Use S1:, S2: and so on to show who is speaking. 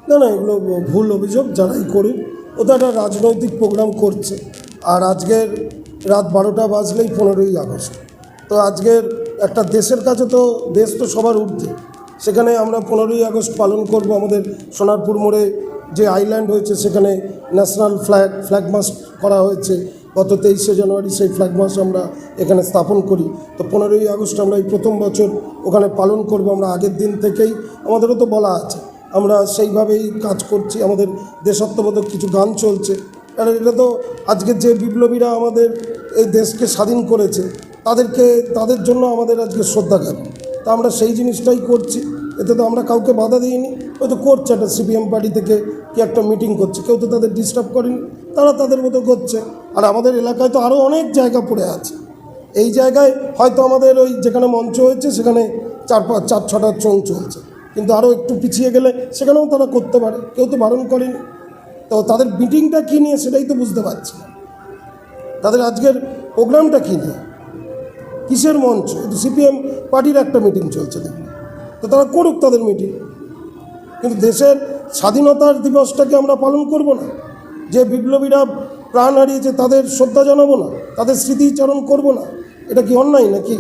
S1: না না, এগুলো ভুল অভিযোগ। যারাই করুক, ও তো একটা রাজনৈতিক প্রোগ্রাম করছে। আর আজকের রাত 12টা বাজলেই 15ই আগস্ট। তো আজকের একটা দেশের কাছে তো, দেশ তো সবার ঊর্ধ্বে, সেখানে আমরা 15ই আগস্ট পালন করব। আমাদের সোনারপুর মোড়ে যে আইল্যান্ড হয়েছে সেখানে ন্যাশনাল ফ্ল্যাগ মাস্ট করা হয়েছে গত 23শে জানুয়ারি। সেই ফ্ল্যাগ মাস্ট আমরা এখানে স্থাপন করি। তো 15ই আগস্ট আমরা এই প্রথম বছর ওখানে পালন করব। আমরা আগের দিন থেকেই, আমাদেরও তো বলা আছে, আমরা সেইভাবেই কাজ করছি। আমাদের দেশাত্মবোধক কিছু গান চলছে। কারণ এটা তো আজকের যে বিপ্লবীরা আমাদের এই দেশকে স্বাধীন করেছে, তাদের জন্য আমাদের আজকে শ্রদ্ধা জ্ঞাপন। তা আমরা সেই জিনিসটাই করছি। এতে তো আমরা কাউকে বাধা দিইনি। হয়তো করছে একটা সিপিএম পার্টি থেকে কি একটা মিটিং করছে, কেউ তো তাদের ডিস্টার্ব করেনি, তারা তাদের মতো করছে। আর আমাদের এলাকায় তো আরও অনেক জায়গা পড়ে আছে। এই জায়গায় হয়তো আমাদের ওই যেখানে মঞ্চ হয়েছে সেখানে 4-6টা চোং চলছে, কিন্তু আরও একটু পিছিয়ে গেলে সেখানেও তারা করতে পারে, কেউ তো বারণ করেনি। তো তাদের মিটিংটা কী নিয়ে সেটাই তো বুঝতে পারছি না। তাদের আজকের প্রোগ্রামটা কী নিয়ে, কিসের মঞ্চ? সিপিএম পার্টির একটা মিটিং চলছে দেখুন, তো তারা করুক তাদের মিটিং, কিন্তু দেশের স্বাধীনতার দিবসটাকে আমরা পালন করব না? যে বিপ্লবীরা প্রাণ হারিয়েছে তাদের শ্রদ্ধা জানাবো না? তাদের স্মৃতিচারণ করব না? এটা কি অন্যায় নাকি?